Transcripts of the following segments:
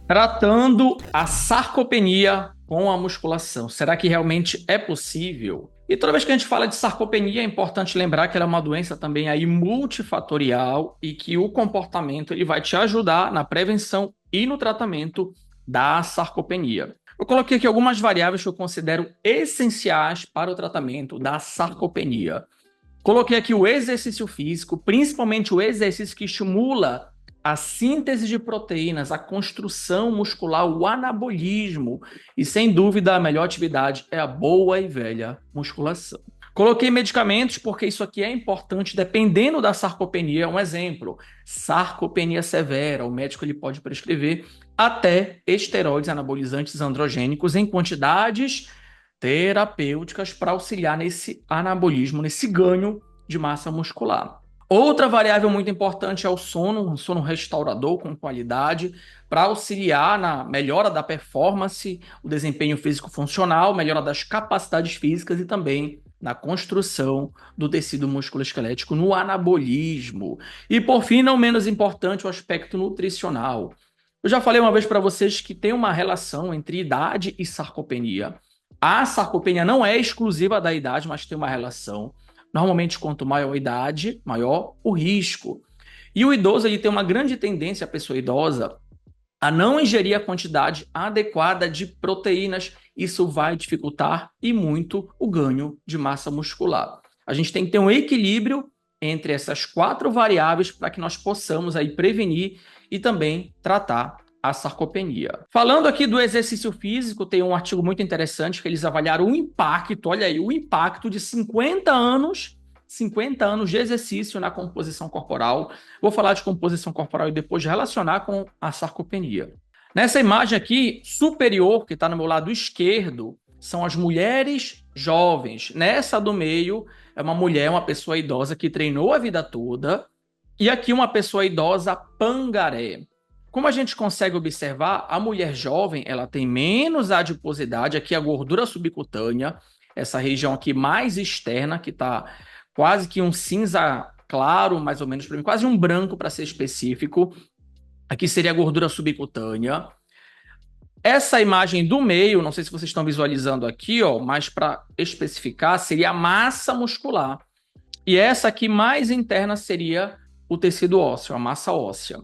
Tratando a sarcopenia com a musculação. Será que realmente é possível? E toda vez que a gente fala de sarcopenia, é importante lembrar que ela é uma doença também aí multifatorial e que o comportamento ele vai te ajudar na prevenção e no tratamento da sarcopenia. Eu coloquei aqui algumas variáveis que eu considero essenciais para o tratamento da sarcopenia. Coloquei aqui o exercício físico, principalmente o exercício que estimula a síntese de proteínas, a construção muscular, o anabolismo. E sem dúvida, a melhor atividade é a boa e velha musculação. Coloquei medicamentos porque isso aqui é importante dependendo da sarcopenia. Um exemplo, sarcopenia severa, o médico ele pode prescrever até esteroides anabolizantes androgênicos em quantidades terapêuticas para auxiliar nesse anabolismo, nesse ganho de massa muscular. Outra variável muito importante é o sono, um sono restaurador com qualidade, para auxiliar na melhora da performance, o desempenho físico funcional, melhora das capacidades físicas e também na construção do tecido musculoesquelético, no anabolismo. E por fim, não menos importante, o aspecto nutricional. Eu já falei uma vez para vocês que tem uma relação entre idade e sarcopenia. A sarcopenia não é exclusiva da idade, mas tem uma relação. Normalmente, quanto maior a idade, maior o risco. E o idoso ele tem uma grande tendência, a pessoa idosa, a não ingerir a quantidade adequada de proteínas. Isso vai dificultar e muito o ganho de massa muscular. A gente tem que ter um equilíbrio entre essas quatro variáveis para que nós possamos aí prevenir e também tratar a sarcopenia. Falando aqui do exercício físico, tem um artigo muito interessante que eles avaliaram o impacto, olha aí, o impacto de 50 anos de exercício na composição corporal. Vou falar de composição corporal e depois relacionar com a sarcopenia. Nessa imagem aqui, superior, que está no meu lado esquerdo, são as mulheres jovens. Nessa do meio, é uma mulher, uma pessoa idosa que treinou a vida toda. E aqui uma pessoa idosa pangaré. Como a gente consegue observar, a mulher jovem ela tem menos adiposidade, aqui a gordura subcutânea, essa região aqui mais externa, que está quase que um cinza claro, mais ou menos para mim, quase um branco para ser específico. Aqui seria a gordura subcutânea. Essa imagem do meio, não sei se vocês estão visualizando aqui, ó, mas para especificar, seria a massa muscular. E essa aqui mais interna seria o tecido ósseo, a massa óssea.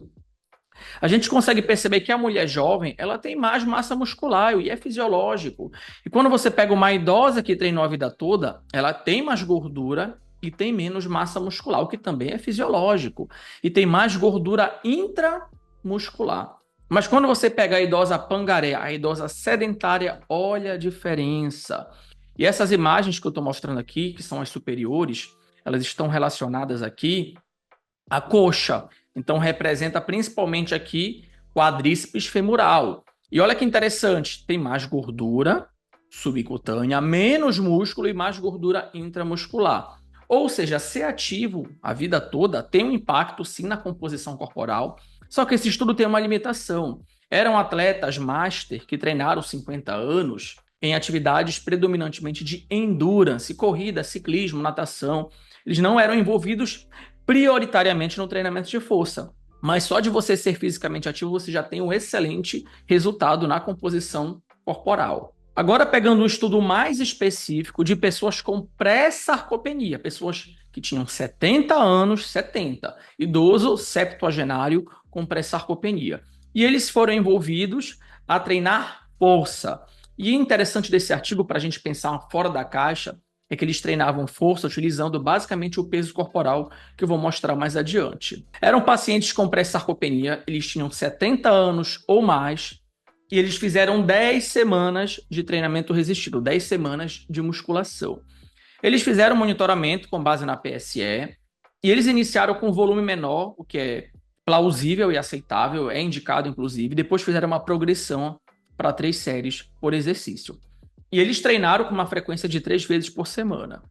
A gente consegue perceber que a mulher jovem, ela tem mais massa muscular e é fisiológico. E quando você pega uma idosa que treinou a vida toda, ela tem mais gordura e tem menos massa muscular, o que também é fisiológico. E tem mais gordura intramuscular. Mas quando você pega a idosa pangaré, a idosa sedentária, olha a diferença. E essas imagens que eu estou mostrando aqui, que são as superiores, elas estão relacionadas aqui à coxa. Então, representa principalmente aqui quadríceps femoral. E olha que interessante, tem mais gordura subcutânea, menos músculo e mais gordura intramuscular. Ou seja, ser ativo a vida toda tem um impacto sim na composição corporal, só que esse estudo tem uma limitação. Eram atletas master que treinaram 50 anos em atividades predominantemente de endurance, corrida, ciclismo, natação. Eles não eram envolvidos prioritariamente no treinamento de força. Mas só de você ser fisicamente ativo, você já tem um excelente resultado na composição corporal. Agora, pegando um estudo mais específico de pessoas com pré-sarcopenia, pessoas que tinham 70 anos, 70, idoso septuagenário com pré-sarcopenia. E eles foram envolvidos a treinar força. E interessante desse artigo, para a gente pensar fora da caixa, é que eles treinavam força utilizando basicamente o peso corporal, que eu vou mostrar mais adiante. Eram pacientes com pré-sarcopenia, eles tinham 70 anos ou mais, e eles fizeram 10 semanas de treinamento resistido, 10 semanas de musculação. Eles fizeram monitoramento com base na PSE, e eles iniciaram com volume menor, o que é plausível e aceitável, é indicado inclusive, depois fizeram uma progressão para 3 séries por exercício. E eles treinaram com uma frequência de 3 vezes por semana.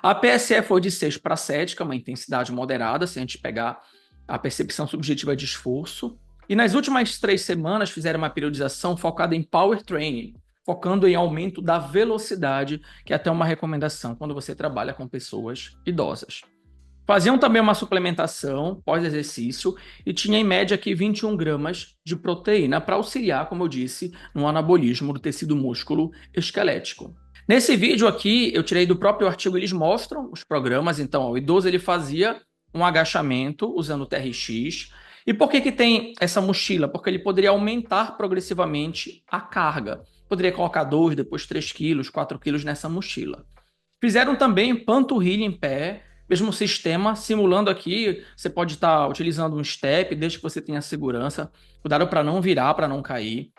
A PSE foi de 6 para 7, que é uma intensidade moderada, se a gente pegar a percepção subjetiva de esforço. E nas últimas 3 semanas fizeram uma periodização focada em power training, focando em aumento da velocidade, que é até uma recomendação quando você trabalha com pessoas idosas. Faziam também uma suplementação pós-exercício e tinha em média aqui 21 gramas de proteína para auxiliar, como eu disse, no anabolismo do tecido músculo esquelético. Nesse vídeo aqui, eu tirei do próprio artigo, eles mostram os programas. Então, ó, o idoso ele fazia um agachamento usando o TRX. E por que que tem essa mochila? Porque ele poderia aumentar progressivamente a carga. Poderia colocar 2, depois 3 quilos, 4 quilos nessa mochila. Fizeram também panturrilha em pé, mesmo sistema, simulando aqui, você pode estar utilizando um step, desde que você tenha segurança. Cuidado para não virar, para não cair.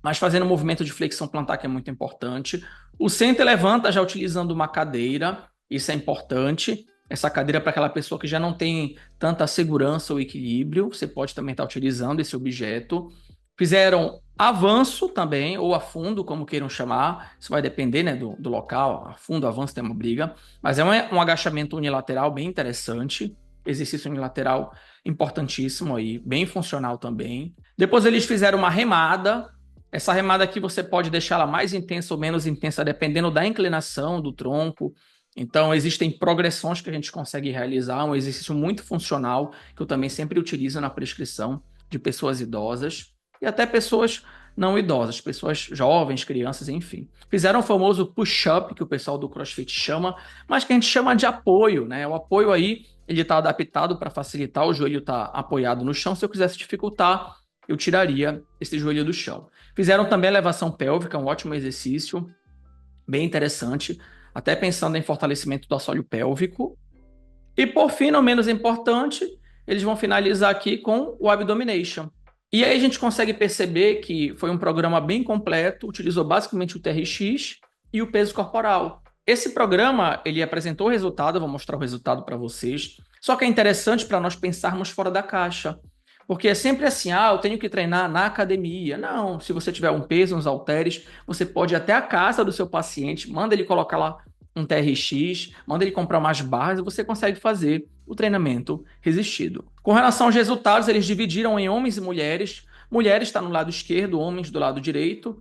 Mas fazendo um movimento de flexão plantar, que é muito importante. O senta e levanta já utilizando uma cadeira, isso é importante. Essa cadeira é para aquela pessoa que já não tem tanta segurança ou equilíbrio, você pode também estar utilizando esse objeto. Fizeram avanço também, ou afundo, como queiram chamar. Isso vai depender, né, do local. Afundo, avanço, tem uma briga. Mas é um agachamento unilateral bem interessante. Exercício unilateral importantíssimo aí, bem funcional também. Depois eles fizeram uma remada. Essa remada aqui você pode deixá-la mais intensa ou menos intensa, dependendo da inclinação do tronco. Então, existem progressões que a gente consegue realizar. Um exercício muito funcional, que eu também sempre utilizo na prescrição de pessoas idosas e até pessoas não idosas, pessoas jovens, crianças, enfim. Fizeram o famoso push-up, que o pessoal do CrossFit chama, mas que a gente chama de apoio, né? O apoio aí, ele está adaptado para facilitar, o joelho está apoiado no chão. Se eu quisesse dificultar, eu tiraria esse joelho do chão. Fizeram também elevação pélvica, um ótimo exercício, bem interessante, até pensando em fortalecimento do assoalho pélvico. E por fim, não menos importante, eles vão finalizar aqui com o abdomination. E aí a gente consegue perceber que foi um programa bem completo, utilizou basicamente o TRX e o peso corporal. Esse programa, ele apresentou o resultado, eu vou mostrar o resultado para vocês, só que é interessante para nós pensarmos fora da caixa. Porque é sempre assim, eu tenho que treinar na academia. Não, se você tiver um peso, uns halteres, você pode ir até a casa do seu paciente, manda ele colocar lá um TRX, manda ele comprar umas barras e você consegue fazer o treinamento resistido. Com relação aos resultados, eles dividiram em homens e mulheres. Mulheres está no lado esquerdo, homens do lado direito.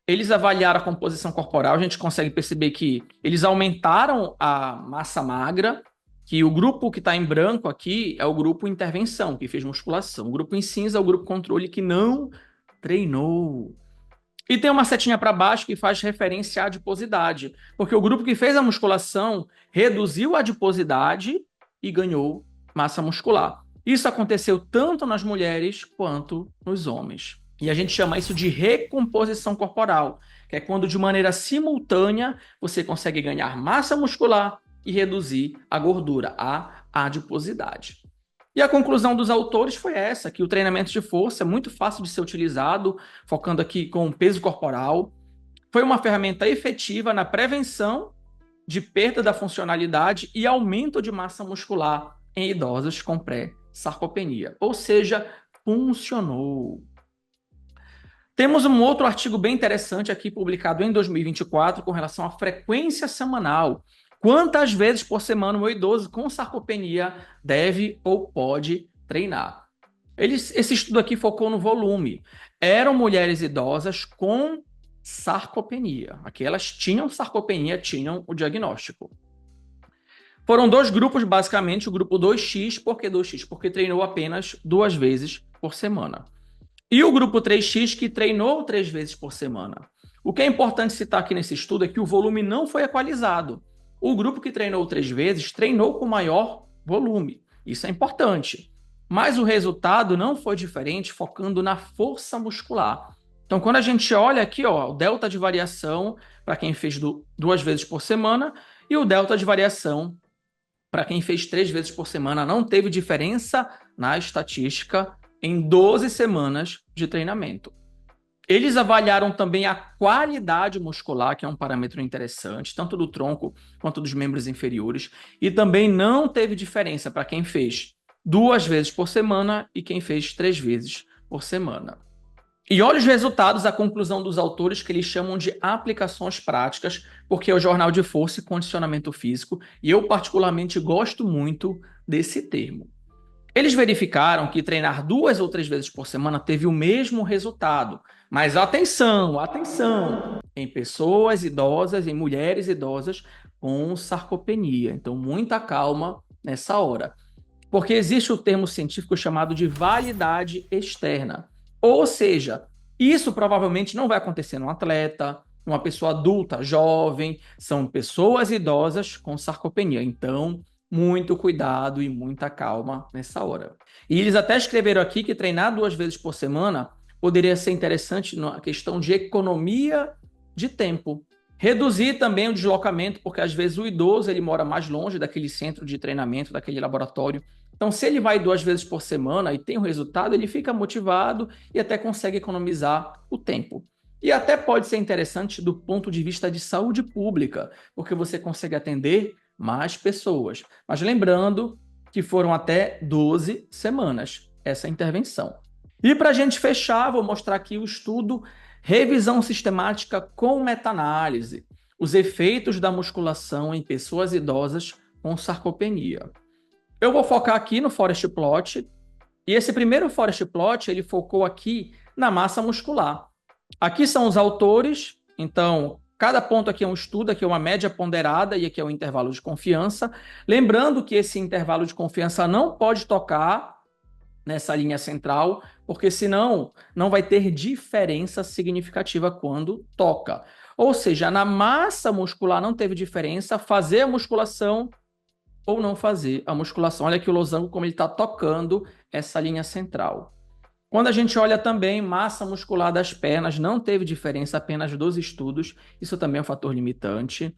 Eles avaliaram a composição corporal, a gente consegue perceber que eles aumentaram a massa magra, que o grupo que está em branco aqui é o grupo intervenção, que fez musculação. O grupo em cinza é o grupo controle, que não treinou. E tem uma setinha para baixo que faz referência à adiposidade, porque o grupo que fez a musculação reduziu a adiposidade e ganhou massa muscular. Isso aconteceu tanto nas mulheres quanto nos homens. E a gente chama isso de recomposição corporal, que é quando de maneira simultânea você consegue ganhar massa muscular e reduzir a gordura, a adiposidade. E a conclusão dos autores foi essa, que o treinamento de força é muito fácil de ser utilizado, focando aqui com o peso corporal. Foi uma ferramenta efetiva na prevenção de perda da funcionalidade e aumento de massa muscular em idosos com pré-sarcopenia. Ou seja, funcionou. Temos um outro artigo bem interessante aqui, publicado em 2024, com relação à frequência semanal. Quantas vezes por semana o idoso com sarcopenia deve ou pode treinar? Esse estudo aqui focou no volume. Eram mulheres idosas com sarcopenia. Aqui elas tinham sarcopenia, tinham o diagnóstico. Foram dois grupos, basicamente, o grupo 2X. Por que 2X? Porque treinou apenas 2 vezes por semana. E o grupo 3X, que treinou 3 vezes por semana. O que é importante citar aqui nesse estudo é que o volume não foi equalizado. O grupo que treinou 3 vezes treinou com maior volume. Isso é importante. Mas o resultado não foi diferente, focando na força muscular. Então, quando a gente olha aqui, o delta de variação para quem fez 2 vezes por semana e o delta de variação para quem fez 3 vezes por semana, não teve diferença na estatística em 12 semanas de treinamento. Eles avaliaram também a qualidade muscular, que é um parâmetro interessante, tanto do tronco quanto dos membros inferiores, e também não teve diferença para quem fez 2 vezes por semana e quem fez 3 vezes por semana. E olha os resultados, a conclusão dos autores, que eles chamam de aplicações práticas, porque é o Jornal de Força e Condicionamento Físico, e eu particularmente gosto muito desse termo. Eles verificaram que treinar 2 ou 3 vezes por semana teve o mesmo resultado. Mas atenção, atenção! Em pessoas idosas, em mulheres idosas com sarcopenia. Então, muita calma nessa hora. Porque existe o termo científico chamado de validade externa. Ou seja, isso provavelmente não vai acontecer num atleta, numa pessoa adulta, jovem, são pessoas idosas com sarcopenia. Então, muito cuidado e muita calma nessa hora. E eles até escreveram aqui que treinar 2 vezes por semana poderia ser interessante na questão de economia de tempo. Reduzir também o deslocamento, porque às vezes o idoso ele mora mais longe daquele centro de treinamento, daquele laboratório. Então, se ele vai 2 vezes por semana e tem um resultado, ele fica motivado e até consegue economizar o tempo. E até pode ser interessante do ponto de vista de saúde pública, porque você consegue atender mais pessoas. Mas lembrando que foram até 12 semanas essa intervenção. E para a gente fechar, vou mostrar aqui o estudo Revisão Sistemática com Meta-análise, os efeitos da musculação em pessoas idosas com sarcopenia. Eu vou focar aqui no Forest Plot, e esse primeiro Forest Plot, ele focou aqui na massa muscular. Aqui são os autores, então, cada ponto aqui é um estudo, aqui é uma média ponderada e aqui é um intervalo de confiança. Lembrando que esse intervalo de confiança não pode tocar nessa linha central, porque senão não vai ter diferença significativa quando toca. Ou seja, na massa muscular não teve diferença, fazer a musculação ou não fazer a musculação. Olha aqui o losango como ele está tocando essa linha central. Quando a gente olha também massa muscular das pernas, não teve diferença, apenas 2 estudos. Isso também é um fator limitante.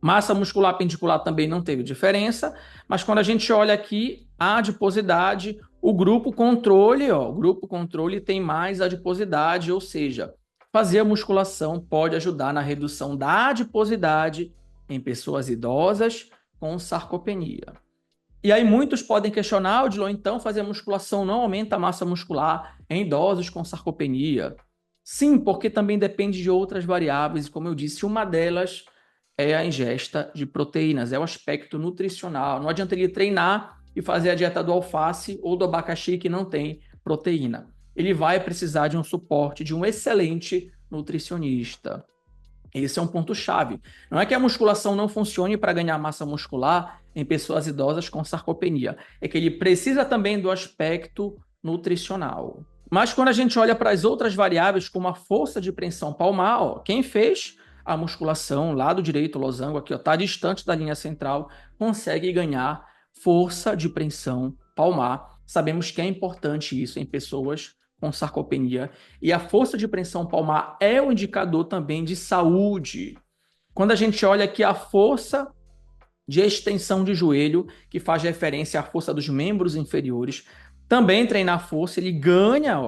Massa muscular pendicular também não teve diferença, mas quando a gente olha aqui a adiposidade, o grupo controle, o grupo controle tem mais adiposidade, ou seja, fazer a musculação pode ajudar na redução da adiposidade em pessoas idosas com sarcopenia. E aí muitos podem questionar, Odilon, então fazer musculação não aumenta a massa muscular em idosos com sarcopenia? Sim, porque também depende de outras variáveis, e como eu disse, uma delas é a ingesta de proteínas, é o aspecto nutricional. Não adianta ele treinar e fazer a dieta do alface ou do abacaxi que não tem proteína. Ele vai precisar de um suporte de um excelente nutricionista. Esse é um ponto-chave. Não é que a musculação não funcione para ganhar massa muscular em pessoas idosas com sarcopenia. É que ele precisa também do aspecto nutricional. Mas quando a gente olha para as outras variáveis, como a força de preensão palmar, quem fez a musculação, lado direito, losango, aqui está distante da linha central, consegue ganhar força de preensão palmar. Sabemos que é importante isso em pessoas com sarcopenia. E a força de preensão palmar é um indicador também de saúde. Quando a gente olha aqui a força de extensão de joelho, que faz referência à força dos membros inferiores, também treinar força, ele ganha,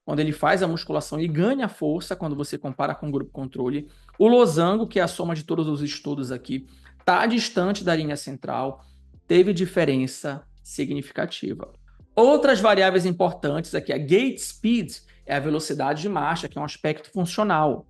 quando ele faz a musculação, ele ganha força quando você compara com o grupo controle. O losango, que é a soma de todos os estudos aqui, está distante da linha central, teve diferença significativa. Outras variáveis importantes aqui, a gait speed é a velocidade de marcha, que é um aspecto funcional.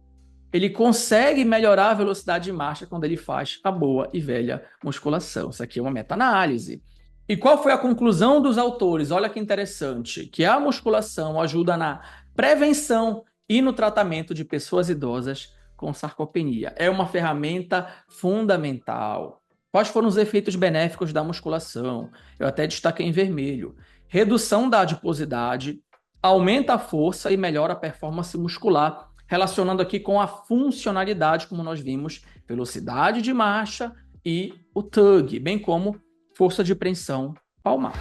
Ele consegue melhorar a velocidade de marcha quando ele faz a boa e velha musculação. Isso aqui é uma meta-análise. E qual foi a conclusão dos autores? Olha que interessante, que a musculação ajuda na prevenção e no tratamento de pessoas idosas com sarcopenia. É uma ferramenta fundamental. Quais foram os efeitos benéficos da musculação? Eu até destaquei em vermelho. Redução da adiposidade, aumenta a força e melhora a performance muscular, relacionando aqui com a funcionalidade, como nós vimos, velocidade de marcha e o tug, bem como força de preensão palmar.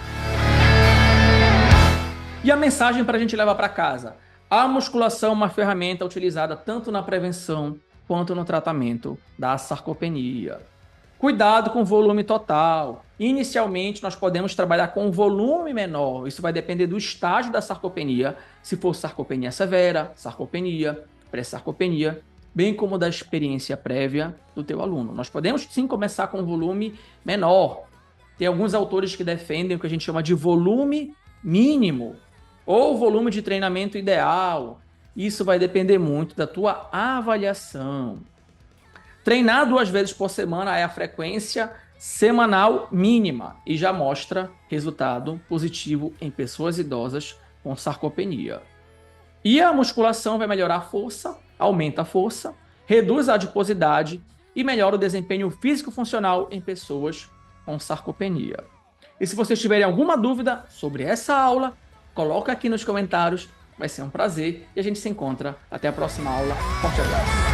E a mensagem para a gente levar para casa? A musculação é uma ferramenta utilizada tanto na prevenção quanto no tratamento da sarcopenia. Cuidado com o volume total. Inicialmente, nós podemos trabalhar com um volume menor. Isso vai depender do estágio da sarcopenia. Se for sarcopenia severa, sarcopenia, pré-sarcopenia, bem como da experiência prévia do teu aluno. Nós podemos sim começar com um volume menor. Tem alguns autores que defendem o que a gente chama de volume mínimo ou volume de treinamento ideal. Isso vai depender muito da tua avaliação. Treinar 2 vezes por semana é a frequência semanal mínima e já mostra resultado positivo em pessoas idosas com sarcopenia. E a musculação vai melhorar a força, aumenta a força, reduz a adiposidade e melhora o desempenho físico-funcional em pessoas com sarcopenia. E se vocês tiverem alguma dúvida sobre essa aula, coloca aqui nos comentários, vai ser um prazer e a gente se encontra até a próxima aula. Forte abraço!